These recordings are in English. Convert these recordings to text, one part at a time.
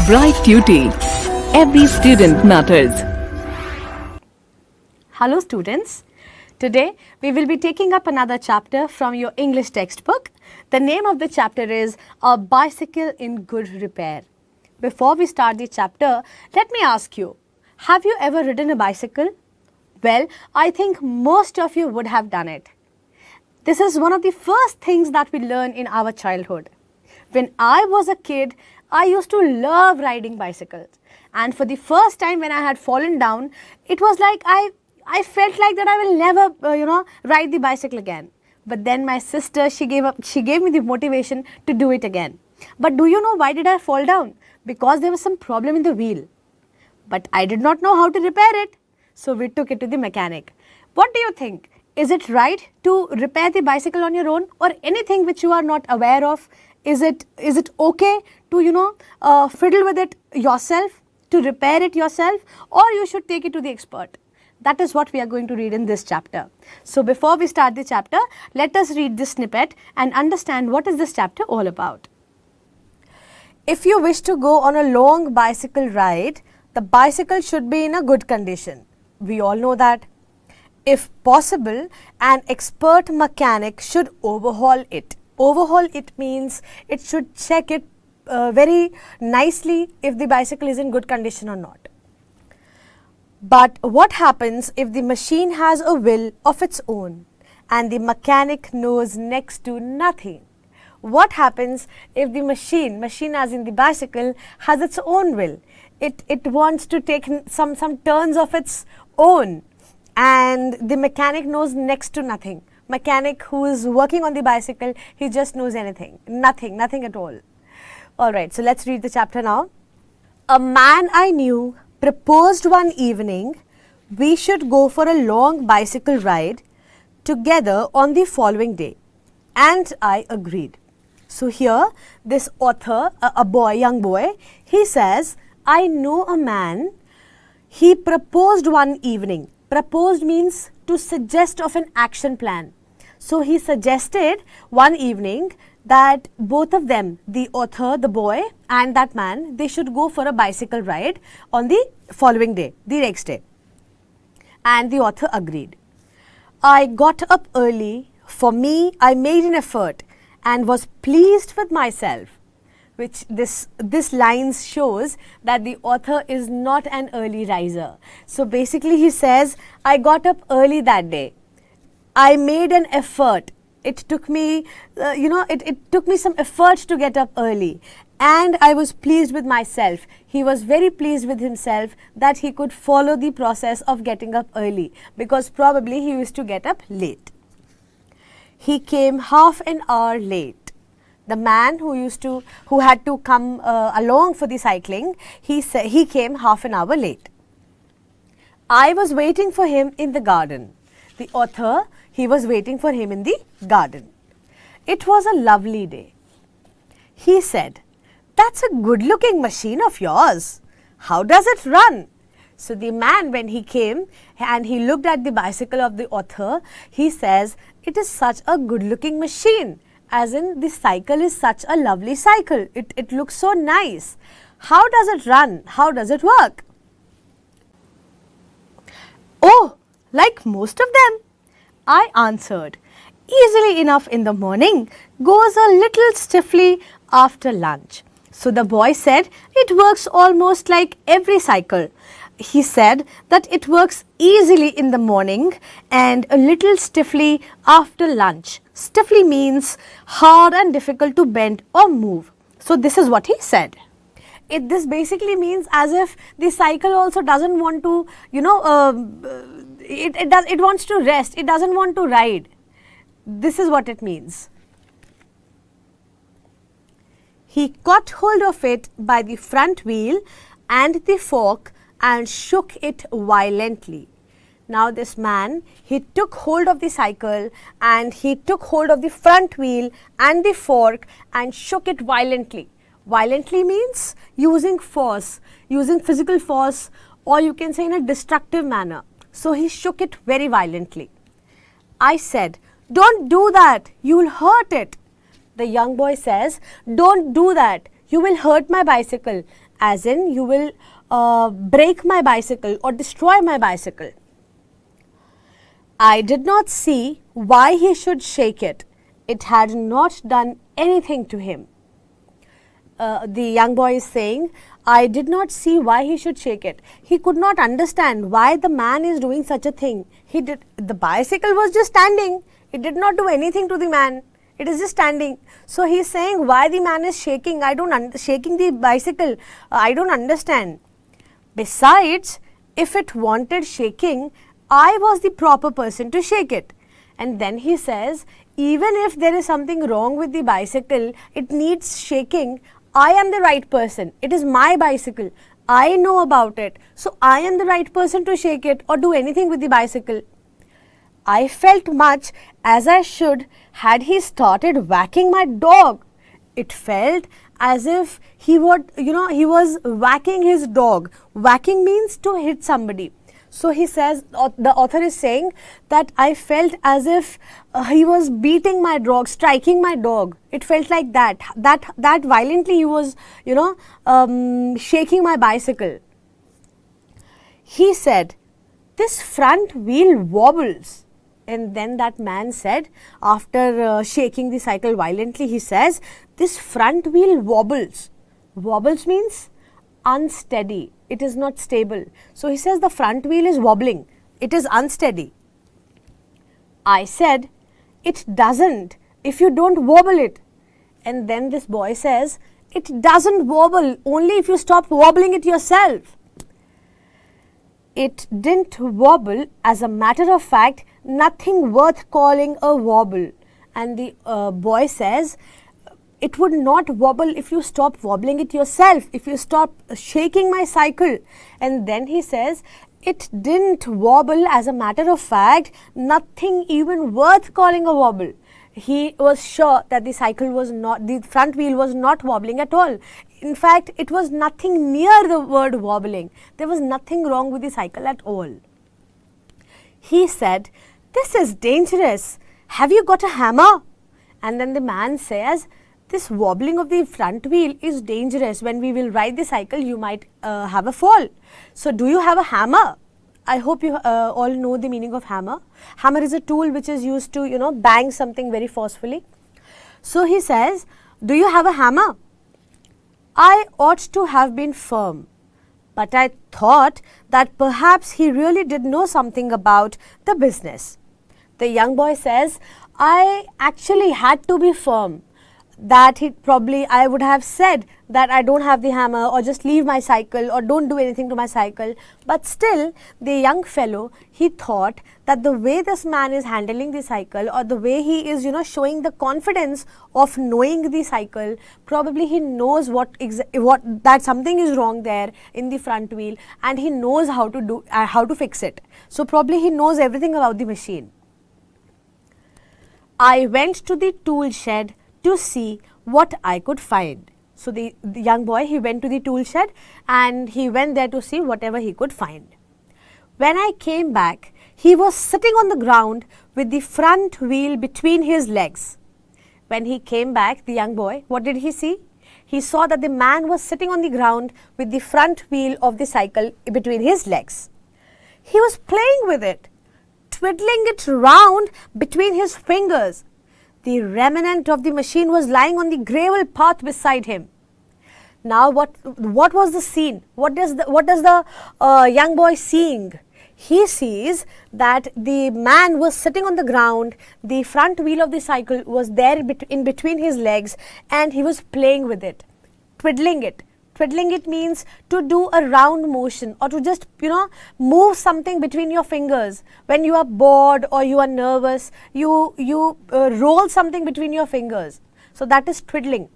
Bright Tuty. Every student matters. Hello students. Today we will be taking up another chapter from your English textbook. The name of the chapter is A Bicycle in Good Repair. Before we start the chapter, let me ask you, have you ever ridden a bicycle? Well, I think most of you would have done it. This is one of the first things that we learn in our childhood. When I was a kid, I used to love riding bicycles. And for the first time when I had fallen down, it was like I felt like that I will never, ride the bicycle again. But then my sister, she gave me the motivation to do it again. But do you know why did I fall down? Because there was some problem in the wheel. But I did not know how to repair it. So we took it to the mechanic. What do you think? Is it right to repair the bicycle on your own or anything which you are not aware of? Is it okay to, fiddle with it yourself, to repair it yourself, or you should take it to the expert? That is what we are going to read in this chapter. So before we start the chapter, let us read this snippet and understand what is this chapter all about. If you wish to go on a long bicycle ride, the bicycle should be in a good condition. We all know that. If possible, an expert mechanic should overhaul it. Overhaul it means it should check it very nicely if the bicycle is in good condition or not. But what happens if the machine has a will of its own and the mechanic knows next to nothing? What happens if the machine as in the bicycle, has its own will? It wants to take some turns of its own, and the mechanic knows next to nothing. Mechanic who is working on the bicycle, he just knows nothing at all. Alright, so let's read the chapter now. A man I knew proposed one evening we should go for a long bicycle ride together on the following day, and I agreed. So here this author, young boy, he says, I know a man, he proposed one evening. Proposed means to suggest of an action plan. So he suggested one evening that both of them, the author, the boy and that man, they should go for a bicycle ride on the following day, the next day. And the author agreed. I got up early. For me, I made an effort and was pleased with myself. Which this line shows that the author is not an early riser. So basically he says, I got up early that day. I made an effort. It took me, it took me some effort to get up early. And I was pleased with myself. He was very pleased with himself that he could follow the process of getting up early, because probably he used to get up late. He came half an hour late. The man who had to come along for the cycling, he came half an hour late. I was waiting for him in the garden. The author, he was waiting for him in the garden. It was a lovely day. He said, that's a good-looking machine of yours. How does it run? So the man, when he came and he looked at the bicycle of the author, he says, it is such a good-looking machine. As in, the cycle is such a lovely cycle. It looks so nice. How does it run? How does it work? Oh, like most of them, I answered. Easily enough in the morning, goes a little stiffly after lunch. So the boy said, it works almost like every cycle. He said that it works easily in the morning and a little stiffly after lunch. Stiffly means hard and difficult to bend or move. So this is what he said. This basically means as if the cycle also doesn't want to, it wants to rest. It doesn't want to ride. This is what it means. He caught hold of it by the front wheel and the fork and shook it violently. Now this man, he took hold of the cycle and he took hold of the front wheel and the fork and shook it violently. Violently means using force, using physical force, or you can say in a destructive manner. So he shook it very violently. I said, don't do that, you will hurt it. The young boy says, don't do that, you will hurt my bicycle. as in you will break my bicycle or destroy my bicycle. I did not see why he should shake it. It had not done anything to him. The young boy is saying, I did not see why he should shake it. He could not understand why the man is doing such a thing. The bicycle was just standing. It did not do anything to the man. It is just standing. So he is saying why the man is shaking. Shaking the bicycle. I don't understand. Besides, if it wanted shaking, I was the proper person to shake it. And then he says, even if there is something wrong with the bicycle, it needs shaking, I am the right person. It is my bicycle. I know about it. So I am the right person to shake it or do anything with the bicycle. I felt much as I should had he started whacking my dog. It felt as if he was whacking his dog. Whacking means to hit somebody. So he says, the author is saying that I felt as if he was beating my dog, striking my dog. It felt like that violently he was, shaking my bicycle. He said, this front wheel wobbles. And then that man said, after shaking the cycle violently, he says, this front wheel wobbles. Wobbles means unsteady. It is not stable. So he says the front wheel is wobbling. It is unsteady. I said, it doesn't if you don't wobble it. And then this boy says, it doesn't wobble only if you stop wobbling it yourself. It didn't wobble. As a matter of fact, nothing worth calling a wobble. And the boy says, it would not wobble if you stop wobbling it yourself, if you stop shaking my cycle. And then he says, it didn't wobble. As a matter of fact, nothing even worth calling a wobble. He was sure that the front wheel was not wobbling at all. In fact, it was nothing near the word wobbling. There was nothing wrong with the cycle at all. He said, this is dangerous. Have you got a hammer? And then the man says, this wobbling of the front wheel is dangerous. When we will ride the cycle, you might have a fall. So, do you have a hammer? I hope you all know the meaning of hammer. Hammer is a tool which is used to, bang something very forcefully. So, he says, do you have a hammer? I ought to have been firm, but I thought that perhaps he really did know something about the business. The young boy says, I actually had to be firm. That I would have said that I don't have the hammer or just leave my cycle or don't do anything to my cycle. But still, the young fellow, he thought that the way this man is handling the cycle or the way he is, showing the confidence of knowing the cycle, probably he knows that something is wrong there in the front wheel and he knows how to fix it. So probably he knows everything about the machine. I went to the tool shed to see what I could find. So the young boy, he went to the tool shed and he went there to see whatever he could find. When I came back, he was sitting on the ground with the front wheel between his legs. When he came back, the young boy, what did he see? He saw that the man was sitting on the ground with the front wheel of the cycle between his legs. He was playing with it, twiddling it round between his fingers. The remnant of the machine was lying on the gravel path beside him. Now, what was the scene? What does the young boy seeing? He sees that the man was sitting on the ground. The front wheel of the cycle was there in between his legs, and he was playing with it, twiddling it. Twiddling it means to do a round motion or to just, move something between your fingers. When you are bored or you are nervous, you roll something between your fingers. So that is twiddling.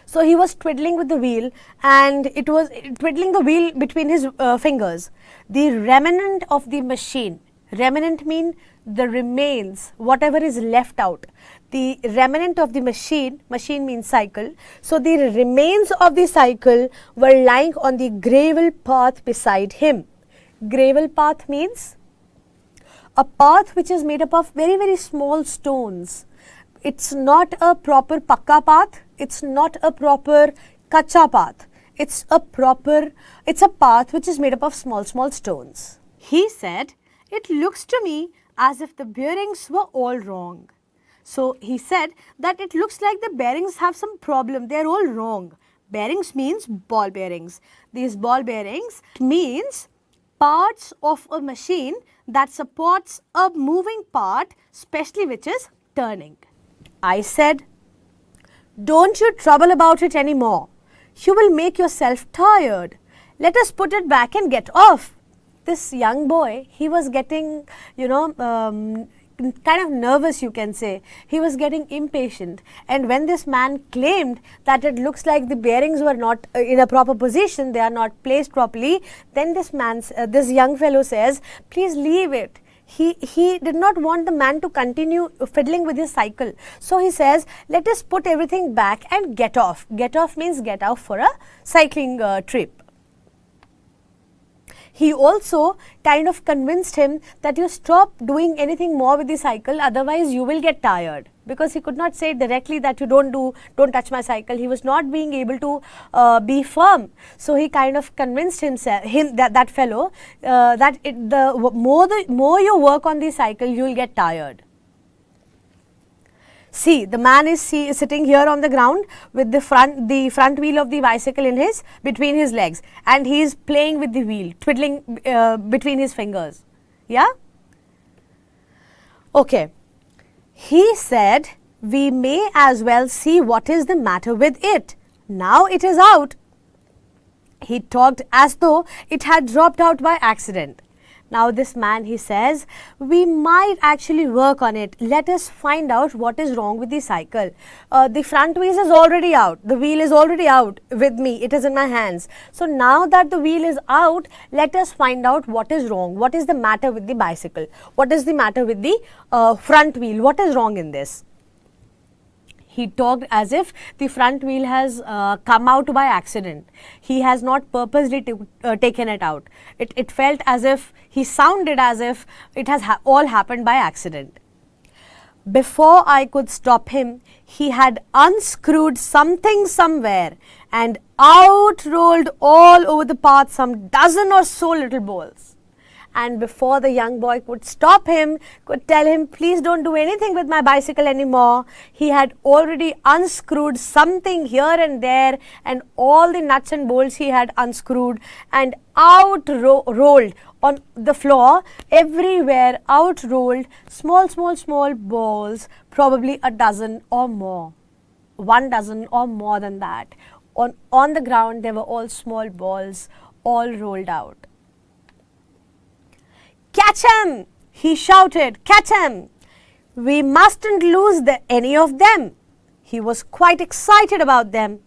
So he was twiddling with the wheel and it was twiddling the wheel between his fingers. The remnant of the machine. Remnant means the remains, whatever is left out. The remnant of the machine means cycle. So the remains of the cycle were lying on the gravel path beside him. Gravel path means a path which is made up of very, very small stones. It's not a proper pakka path. It's not a proper kacha path. it's a path which is made up of small stones. He said, it looks to me as if the bearings were all wrong. So he said that it looks like the bearings have some problem, they are all wrong. Bearings means ball bearings. These ball bearings means parts of a machine that supports a moving part, especially which is turning. I said, don't you trouble about it anymore. You will make yourself tired. Let us put it back and get off. This young boy, he was getting, kind of nervous, you can say. He was getting impatient, and when this man claimed that it looks like the bearings were not in a proper position, they are not placed properly, then this young fellow says, please leave it. He did not want the man to continue fiddling with his cycle. So he says, let us put everything back and get off. Get off means get out for a cycling trip. He also kind of convinced him that you stop doing anything more with the cycle, otherwise you will get tired. Because he could not say directly that you don't touch my cycle. He was not being able to be firm. So he kind of convinced that fellow that the more you work on the cycle, you will get tired. See, the man is sitting here on the ground with the front wheel of the bicycle between his legs, and he is playing with the wheel, twiddling between his fingers. Yeah? Okay. He said, we may as well see what is the matter with it. Now it is out. He talked as though it had dropped out by accident. Now this man, he says, we might actually work on it. Let us find out what is wrong with the cycle. The front wheel is already out. The wheel is already out with me. It is in my hands. So now that the wheel is out, let us find out what is wrong. What is the matter with the bicycle? What is the matter with the front wheel? What is wrong in this? He talked as if the front wheel has come out by accident. He has not purposely taken it out. It felt as if, he sounded as if it has all happened by accident. Before I could stop him, he had unscrewed something somewhere, and out rolled all over the path some dozen or so little balls. And before the young boy could stop him, could tell him, please don't do anything with my bicycle anymore, he had already unscrewed something here and there, and all the nuts and bolts he had unscrewed, and out rolled on the floor, everywhere out rolled small balls, probably a dozen or more, 1 dozen or more than that. On the ground, they were all small balls, all rolled out. Catch him! He shouted, catch him! We mustn't lose any of them. He was quite excited about them.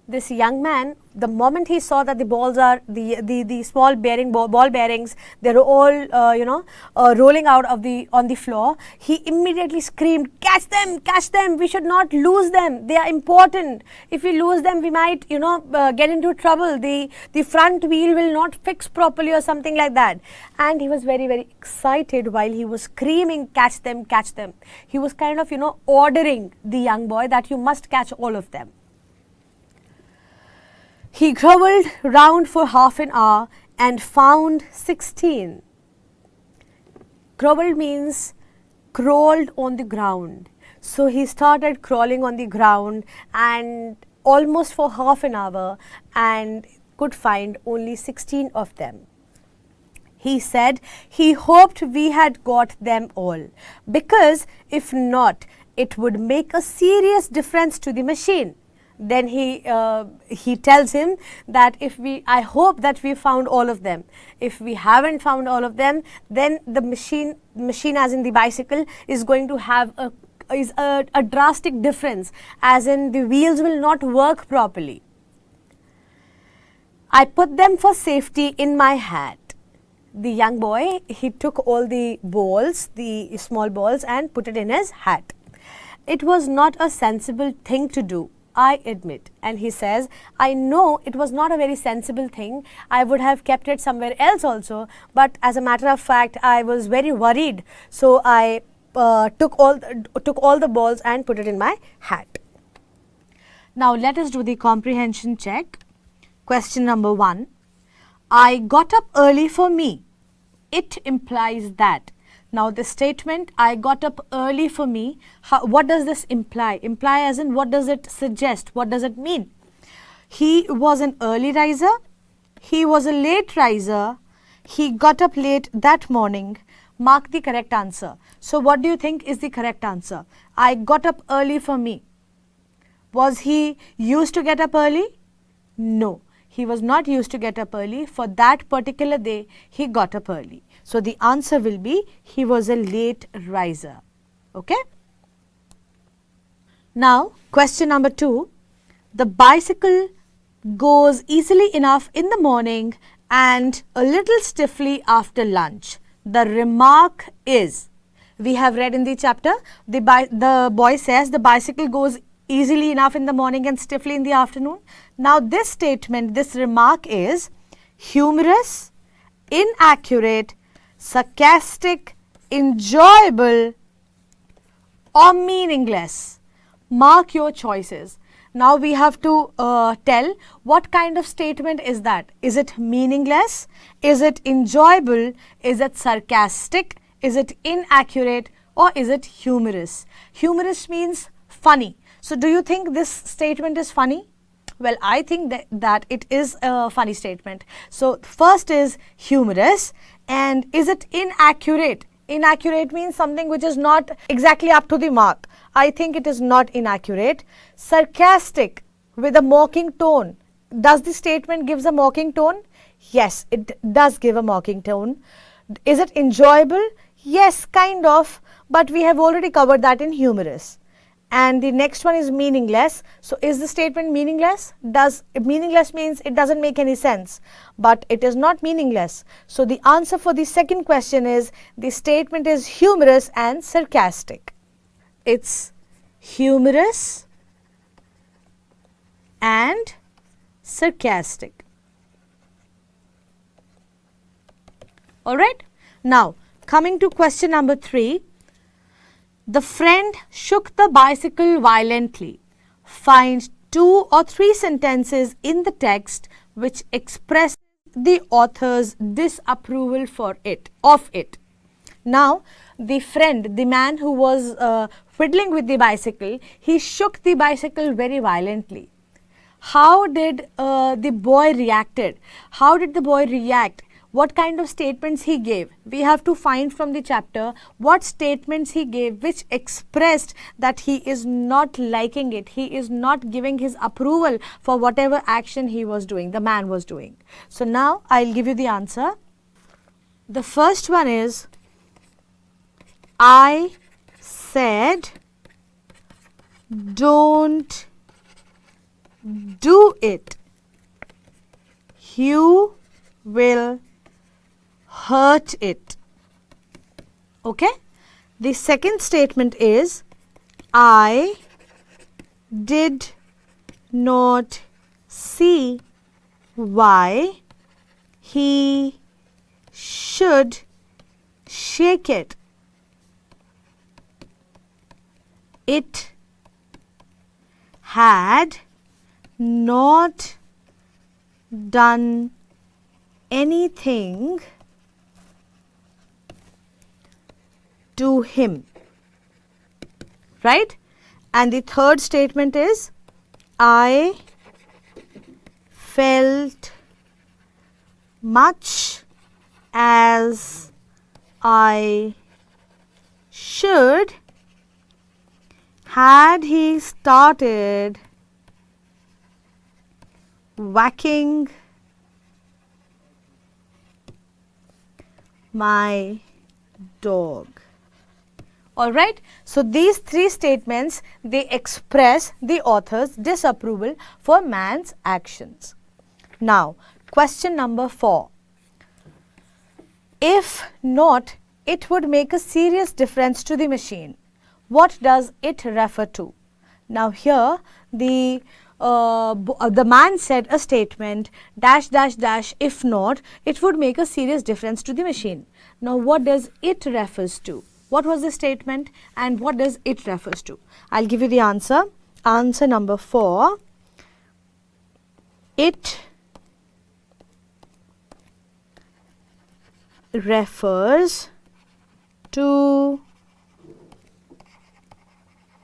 This young man, the moment he saw that the balls are the small ball bearings, they are all rolling out on the floor, he immediately screamed, catch them, we should not lose them, they are important. If we lose them, we might get into trouble, the front wheel will not fix properly or something like that. And he was very, very excited while he was screaming, catch them. He was kind of ordering the young boy that you must catch all of them. He grovelled round for half an hour and found 16. Grovelled means crawled on the ground. So he started crawling on the ground and almost for half an hour and could find only 16 of them. He said he hoped we had got them all, because if not, it would make a serious difference to the machine. Then he tells him that I hope that we found all of them. If we haven't found all of them, then the machine as in the bicycle is going to have a drastic difference, as in the wheels will not work properly. I put them for safety in my hat. The young boy, he took all the balls, the small balls, and put it in his hat. It was not a sensible thing to do, I admit. And he says, I know it was not a very sensible thing. I would have kept it somewhere else also. But as a matter of fact, I was very worried. So I took all the balls and put it in my hat. Now let us do the comprehension check. Question number 1. I got up early for me. It implies that. Now the statement, I got up early for me, what does this imply? Imply as in, what does it suggest? What does it mean? He was an early riser. He was a late riser. He got up late that morning. Mark the correct answer. So what do you think is the correct answer? I got up early for me. Was he used to get up early? No, he was not used to get up early. For that particular day, he got up early. So the answer will be, he was a late riser. Okay? Now, question number 2. The bicycle goes easily enough in the morning and a little stiffly after lunch. The remark is, we have read in the chapter, the boy says the bicycle goes easily enough in the morning and stiffly in the afternoon. Now this statement, this remark is humorous, inaccurate, sarcastic, enjoyable or meaningless. Mark your choices. Now we have to tell what kind of statement is that. Is it meaningless? Is it enjoyable? Is it sarcastic? Is it inaccurate? Or is it humorous? Humorous means funny. So do you think this statement is funny? Well, I think that it is a funny statement. So first is humorous, and is it inaccurate? Inaccurate means something which is not exactly up to the mark. I think it is not inaccurate. Sarcastic, with a mocking tone. Does the statement gives a mocking tone? Yes, it does give a mocking tone. Is it enjoyable? Yes, kind of, but we have already covered that in humorous. And the next one is meaningless. So is the statement meaningless? Meaningless means it doesn't make any sense, but it is not meaningless. So the answer for the second question is, the statement is humorous and sarcastic. It's humorous and sarcastic. Alright, now coming to question number 3. The friend shook the bicycle violently. Find 2 or 3 sentences in the text which express the author's disapproval of it. Now, the friend, the man who was fiddling with the bicycle, he shook the bicycle very violently. How did the boy reacted? How did the boy react? What kind of statements he gave? We have to find from the chapter what statements he gave which expressed that he is not liking it. He is not giving his approval for whatever action he was doing, the man was doing. So now I'll give you the answer. The first one is, I said don't do it. You will hurt it. Okay? The second statement is, I did not see why he should shake it. It had not done anything to him. Right? And the third statement is, I felt much as I should had he started whacking my dog. Alright, so these 3 statements, they express the author's disapproval for man's actions. Now, question number 4. If not, it would make a serious difference to the machine. What does it refer to? Now here, the man said a statement, dash dash dash, if not, it would make a serious difference to the machine. Now what does it refers to? What was the statement and what does it refers to? I'll give you the answer. Answer number 4. It refers to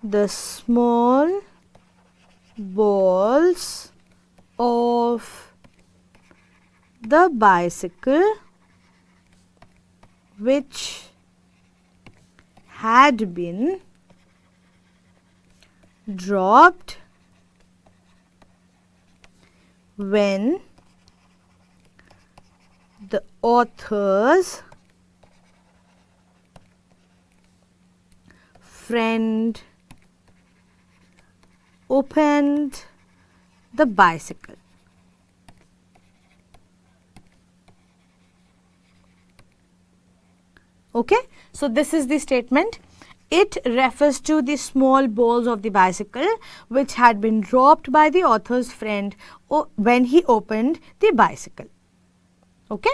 the small balls of the bicycle which had been dropped when the author's friend opened the bicycle. Okay, so this is the statement. It refers to the small balls of the bicycle which had been dropped by the author's friend when he opened the bicycle. Okay.